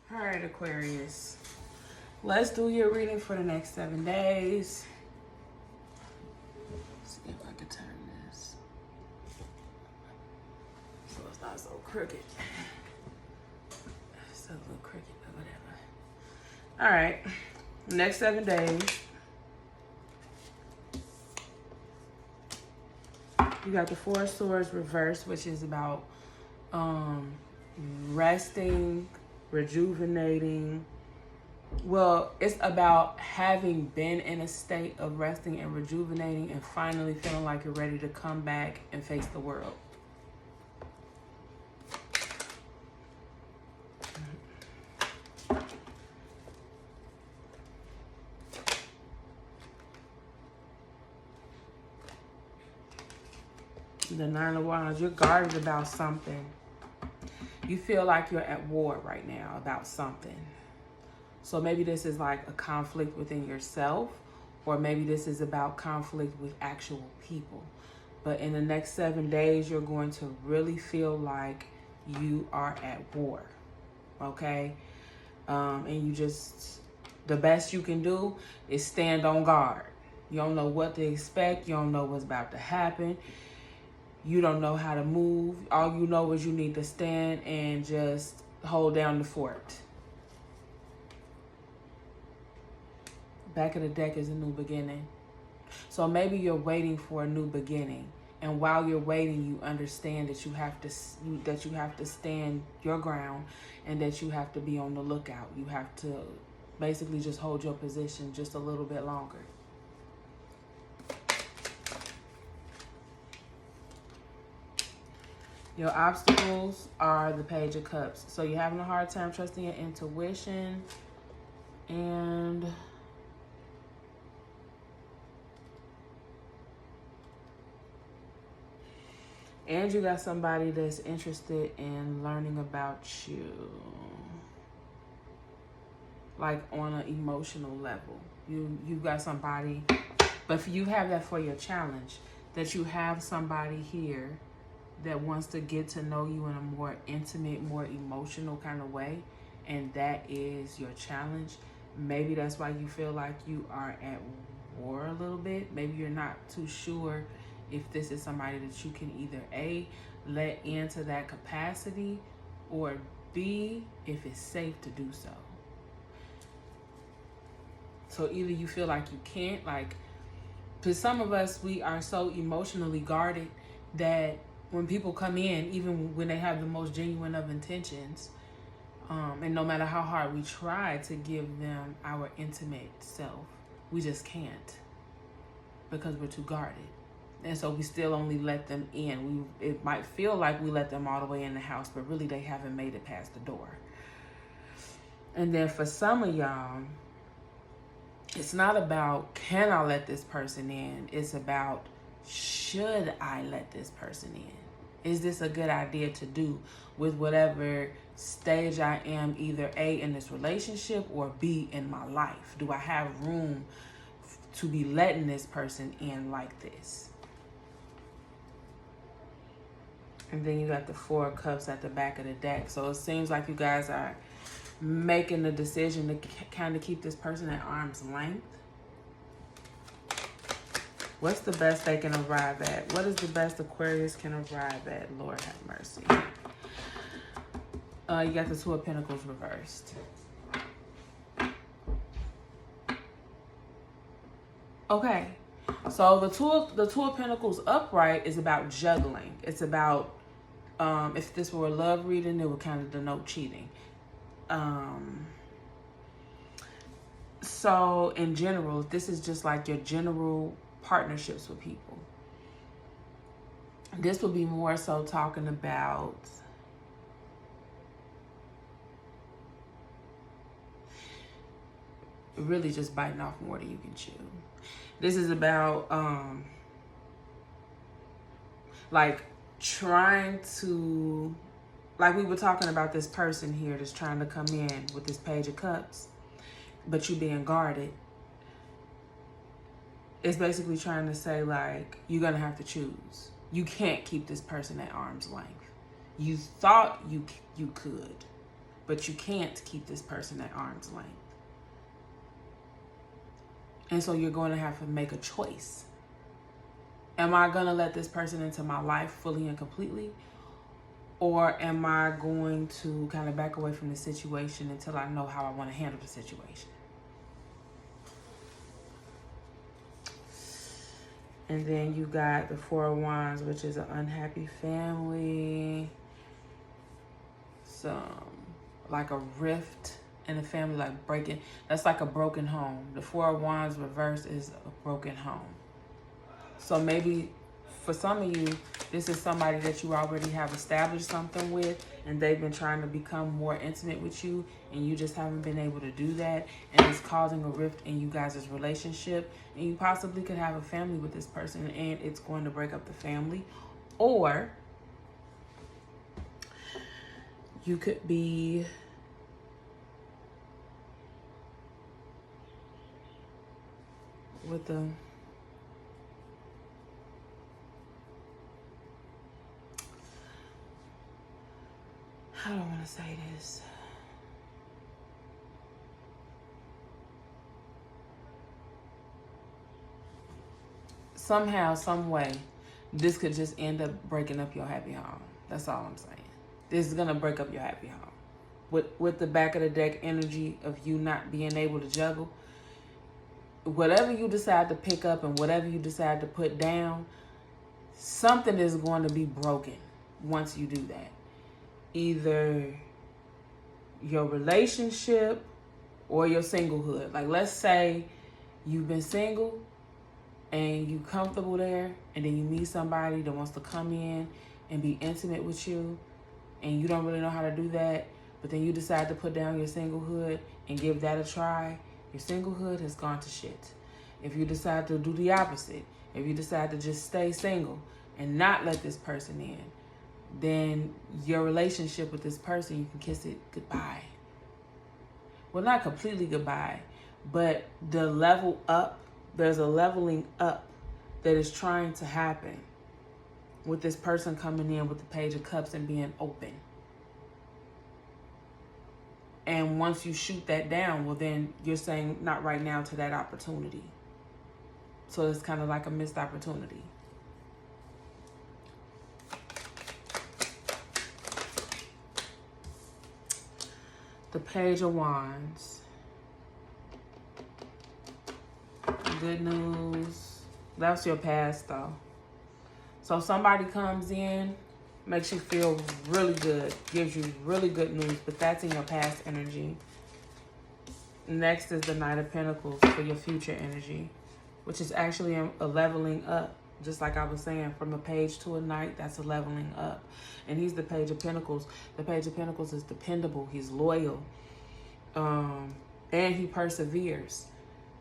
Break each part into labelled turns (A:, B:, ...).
A: All right, Aquarius. Let's do your reading for the next 7 days. Let's see if I can turn this so it's not so crooked. It's a little crooked, but whatever. All right, next 7 days. You got the Four of Swords reversed, which is about resting, rejuvenating. Well, it's about having been in a state of resting and rejuvenating and finally feeling like you're ready to come back and face the world. The Nine of Wands, you're guarded about something. You feel like you're at war right now about something. So maybe this is like a conflict within yourself, or maybe this is about conflict with actual people. But in the next 7 days, you're going to really feel like you are at war, okay? And you just, the best you can do is stand on guard. You don't know what to expect. You don't know what's about to happen. You don't know how to move. All you know is you need to stand and just hold down the fort. Back of the deck is a new beginning. So maybe you're waiting for a new beginning. And while you're waiting, you understand that you have to stand your ground and that you have to be on the lookout. You have to basically just hold your position just a little bit longer. Your obstacles are the Page of Cups. So you're having a hard time trusting your intuition. And you got somebody that's interested in learning about you. Like on an emotional level. You got somebody, but you have that for your challenge. That you have somebody here that wants to get to know you in a more intimate, more emotional kind of way, and that is your challenge. Maybe that's why you feel like you are at war a little bit. Maybe you're not too sure if this is somebody that you can either A, let into that capacity, or B, if it's safe to do so. So either you feel like you can't, like, because some of us, we are so emotionally guarded that when people come in, even when they have the most genuine of intentions, and no matter how hard we try to give them our intimate self, we just can't because we're too guarded. And so we still only let them in. It might feel like we let them all the way in the house, but really they haven't made it past the door. And then for some of y'all, it's not about, can I let this person in? It's about, should I let this person in? Is this a good idea to do with whatever stage I am, either A, in this relationship, or B, in my life? Do I have room to be letting this person in like this? And then you got the Four of Cups at the back of the deck. So it seems like you guys are making the decision to kind of keep this person at arm's length. What's the best they can arrive at? What is the best Aquarius can arrive at? Lord have mercy. You got the Two of Pentacles reversed. Okay. So the Two of Pentacles upright is about juggling. It's about, if this were a love reading, it would kind of denote cheating. So in general, this is just like your general partnerships with people. This will be more so talking about really just biting off more than you can chew. This is about like trying to, like we were talking about this person here that's trying to come in with this Page of Cups, but you being guarded. It's basically trying to say, like, you're going to have to choose. You can't keep this person at arm's length. You thought you could, but you can't keep this person at arm's length. And so you're going to have to make a choice. Am I going to let this person into my life fully and completely? Or am I going to kind of back away from the situation until I know how I want to handle the situation? And then you got the Four of Wands, which is an unhappy family. Like a rift in the family, like breaking. That's like a broken home. The Four of Wands reverse is a broken home. So maybe for some of you, this is somebody that you already have established something with, and they've been trying to become more intimate with you, and you just haven't been able to do that, and it's causing a rift in you guys' relationship, and you possibly could have a family with this person, and it's going to break up the family. Or you could be with the how do I want to say this? Somehow, some way, this could just end up breaking up your happy home. That's all I'm saying. This is going to break up your happy home. With the back of the deck energy of you not being able to juggle, whatever you decide to pick up and whatever you decide to put down, something is going to be broken once you do that. Either your relationship or your singlehood. Like, let's say you've been single and you comfortable there, and then you meet somebody that wants to come in and be intimate with you, and you don't really know how to do that, but then you decide to put down your singlehood and give that a try. Your singlehood has gone to shit. If you decide to do the opposite, if you decide to just stay single and not let this person in, then your relationship with this person, you can kiss it goodbye. Well, not completely goodbye, but the level up, there's a leveling up that is trying to happen with this person coming in with the Page of Cups and being open. And once you shoot that down, well, then you're saying not right now to that opportunity. So it's kind of like a missed opportunity. The Page of Wands. Good news. That's your past, though. So somebody comes in, makes you feel really good, gives you really good news, but that's in your past energy. Next is the Knight of Pentacles for your future energy, which is actually a leveling up. Just like I was saying, from a page to a knight, that's a leveling up. And he's the Page of Pentacles. The Page of Pentacles is dependable. He's loyal. And he perseveres.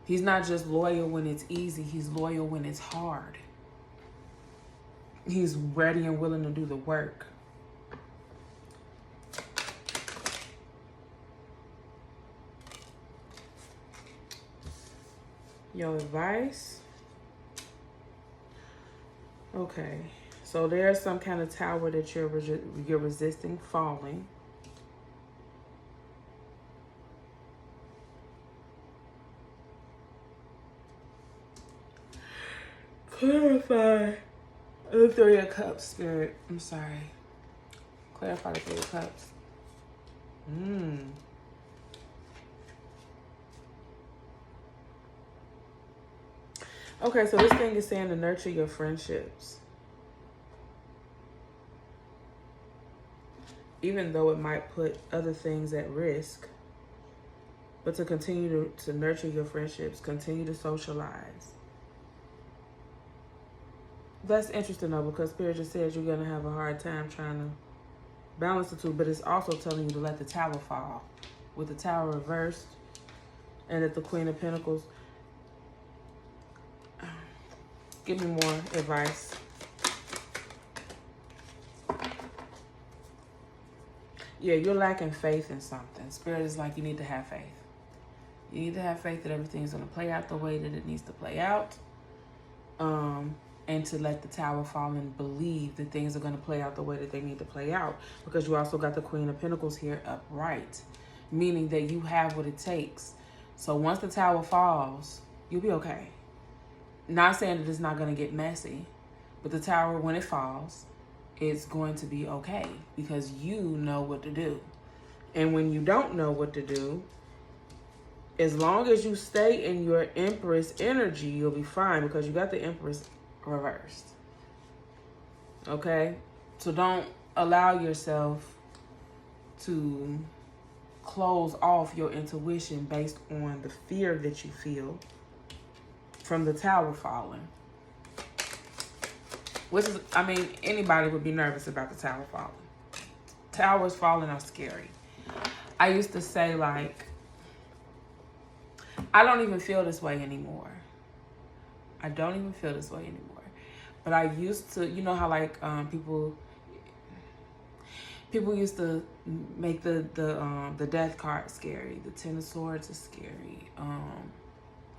A: He's not just loyal when it's easy. He's loyal when it's hard. He's ready and willing to do the work. Your advice? Okay, so there's some kind of tower that you're resisting falling. Clarify the Three of Cups, Spirit. I'm sorry. Clarify the Three of Cups. Okay, so this thing is saying to nurture your friendships. Even though it might put other things at risk. But to continue to nurture your friendships. Continue to socialize. That's interesting, though, because Spirit just says you're going to have a hard time trying to balance the two. But it's also telling you to let the Tower fall. With the Tower reversed and at the Queen of Pentacles. Give me more advice. Yeah, you're lacking faith in something. Spirit is like, you need to have faith. You need to have faith that everything's going to play out the way that it needs to play out. and to let the tower fall and believe that things are going to play out the way that they need to play out. Because you also got the Queen of Pentacles here upright, meaning that you have what it takes. So once the tower falls, you'll be okay. Not saying that it's not going to get messy, but the tower, when it falls, it's going to be okay because you know what to do. And when you don't know what to do, as long as you stay in your Empress energy, you'll be fine because you got the Empress reversed. Okay? So don't allow yourself to close off your intuition based on the fear that you feel from the tower falling. Which is, I mean, anybody would be nervous about the tower falling. Towers falling are scary. I used to say, like, I don't even feel this way anymore. I don't even feel this way anymore. But I used to, you know how like people used to make the death card scary. The Ten of Swords is scary.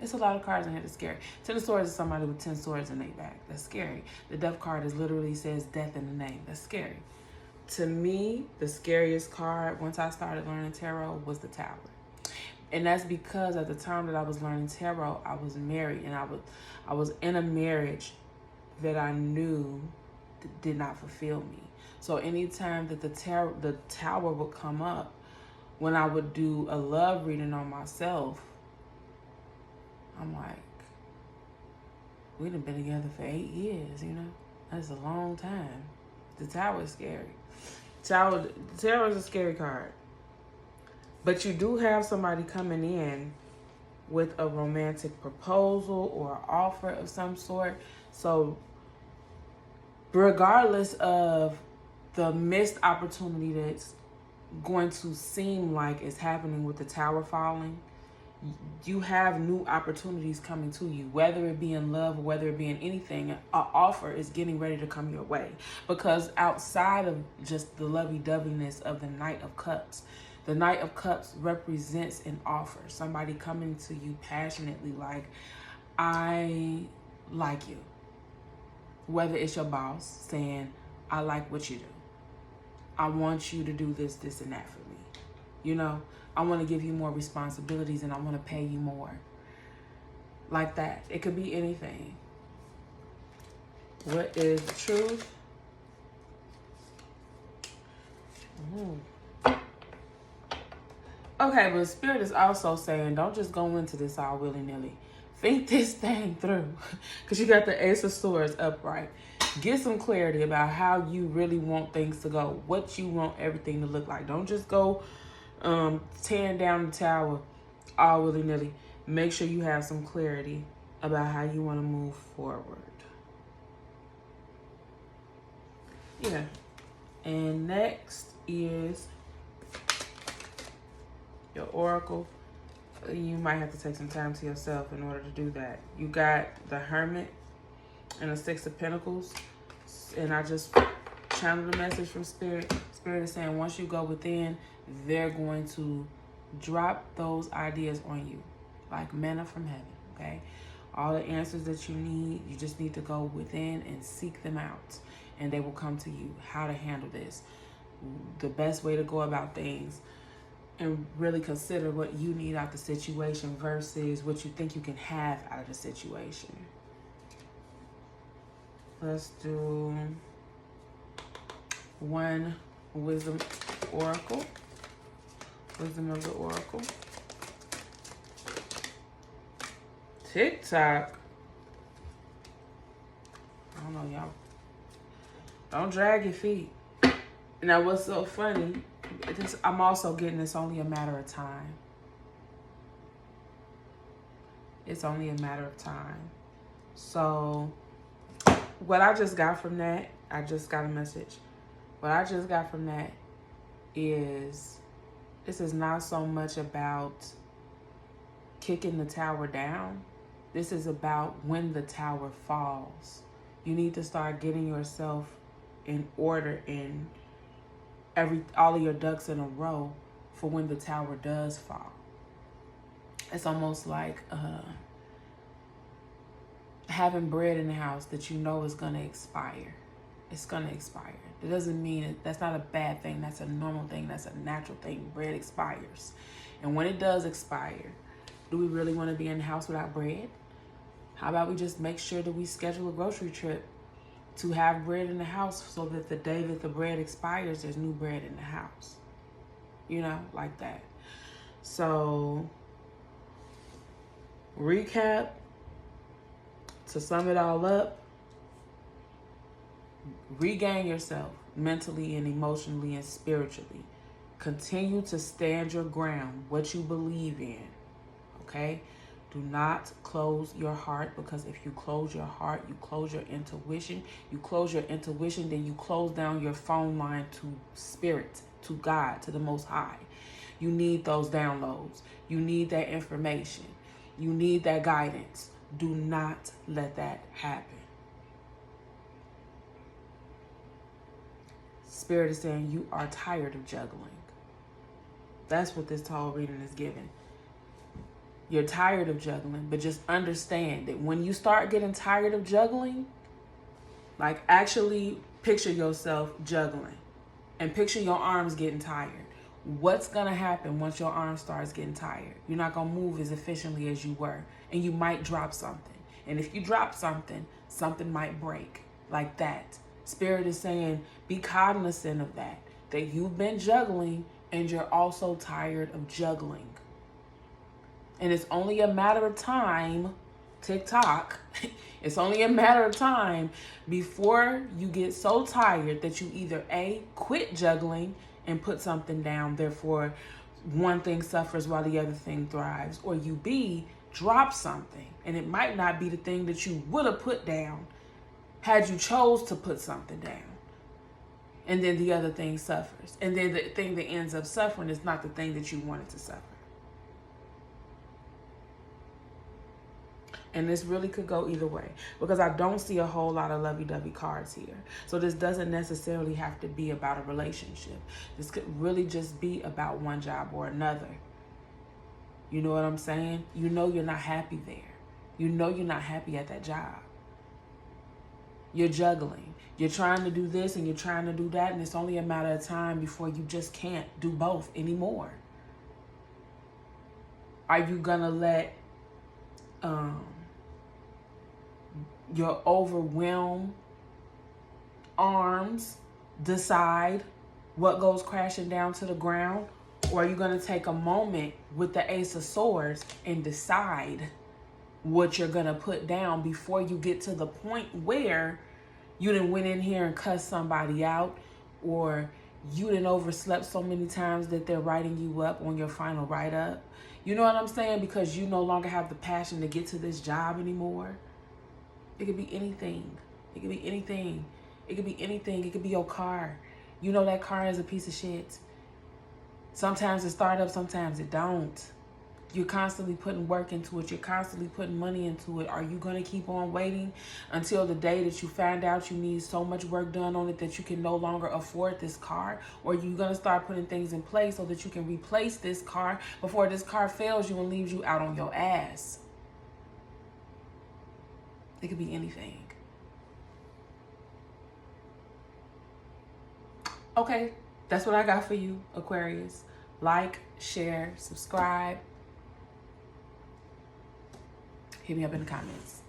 A: It's a lot of cards in here that's scary. Ten of Swords is somebody with 10 swords in their back. That's scary. The Death card is literally says death in the name. That's scary. To me, the scariest card once I started learning tarot was the Tower. And that's because at the time that I was learning tarot, I was married, and I was in a marriage that I knew did not fulfill me. So anytime that the tower would come up, when I would do a love reading on myself, I'm like, we done been together for 8 years, you know? That's a long time. The tower is scary. The tower is a scary card. But you do have somebody coming in with a romantic proposal or an offer of some sort. So regardless of the missed opportunity that's going to seem like it's happening with the tower falling, you have new opportunities coming to you, whether it be in love or whether it be in anything. An offer is getting ready to come your way, because outside of just the lovey-doveyness of the Knight of Cups, the Knight of Cups represents an offer, somebody coming to you passionately like, I like you. Whether it's your boss saying, I like what you do, I want you to do this, this, and that for me, you know, I want to give you more responsibilities and I want to pay you more. Like that. It could be anything. What is the truth? Okay, but Spirit is also saying, don't just go into this all willy-nilly. Think this thing through. Because you got the Ace of Swords upright. Get some clarity about how you really want things to go. What you want everything to look like. Don't just go tearing down the tower all willy-nilly. Make sure you have some clarity about how you want to move forward. Yeah. And next is your Oracle. You might have to take some time to yourself in order to do that. You got the Hermit and the Six of Pentacles. And I just channeled a message from Spirit. Spirit is saying once you go within, they're going to drop those ideas on you like manna from heaven, okay? All the answers that you need, you just need to go within and seek them out, and they will come to you. How to handle this, the best way to go about things, and really consider what you need out of the situation versus what you think you can have out of the situation. Let's do one Wisdom Oracle. Wisdom of the Oracle. TikTok. I don't know, y'all. Don't drag your feet. Now, what's so funny, I'm also getting it's only a matter of time. It's only a matter of time. So, what I just got from that, I just got a message. What I just got from that is, this is not so much about kicking the tower down. This is about when the tower falls. You need to start getting yourself in order and all of your ducks in a row for when the tower does fall. It's almost like having bread in the house that you know is going to expire. It's going to expire. It doesn't mean it, that's not a bad thing. That's a normal thing. That's a natural thing. Bread expires. And when it does expire, do we really want to be in the house without bread? How about we just make sure that we schedule a grocery trip to have bread in the house so that the day that the bread expires, there's new bread in the house. You know, like that. So, recap, to sum it all up, regain yourself mentally and emotionally and spiritually. Continue to stand your ground, what you believe in, okay? Do not close your heart, because if you close your heart, you close your intuition. You close your intuition, then you close down your phone line to spirit, to God, to the Most High. You need those downloads. You need that information. You need that guidance. Do not let that happen. Spirit is saying you are tired of juggling. That's what this tall reading is giving. You're tired of juggling, but just understand that when you start getting tired of juggling, like actually picture yourself juggling and picture your arms getting tired. What's going to happen once your arm starts getting tired? You're not going to move as efficiently as you were, and you might drop something. And if you drop something, something might break, like that. Spirit is saying, be cognizant of that you've been juggling and you're also tired of juggling. And it's only a matter of time, tick-tock, it's only a matter of time before you get so tired that you either A, quit juggling and put something down, therefore one thing suffers while the other thing thrives, or you B, drop something, and it might not be the thing that you would have put down had you chose to put something down, and then the other thing suffers, and then the thing that ends up suffering is not the thing that you wanted to suffer. And this really could go either way, because I don't see a whole lot of lovey-dovey cards here. So this doesn't necessarily have to be about a relationship. This could really just be about one job or another. You know what I'm saying? You know you're not happy there. You know you're not happy at that job. You're juggling. You're trying to do this and you're trying to do that, and it's only a matter of time before you just can't do both anymore. Are you gonna let your overwhelmed arms decide what goes crashing down to the ground? Or are you going to take a moment with the Ace of Swords and decide what you're going to put down before you get to the point where you done went in here and cussed somebody out, or you done overslept so many times that they're writing you up on your final write-up? You know what I'm saying? Because you no longer have the passion to get to this job anymore. It could be anything. It could be anything. It could be anything. It could be your car. You know that car is a piece of shit. Sometimes it starts up, sometimes it don't. You're constantly putting work into it. You're constantly putting money into it. Are you going to keep on waiting until the day that you find out you need so much work done on it that you can no longer afford this car? Or are you going to start putting things in place so that you can replace this car before this car fails you and leaves you out on your ass? It could be anything. Okay, that's what I got for you, Aquarius. Like, share, subscribe. Hit me up in the comments.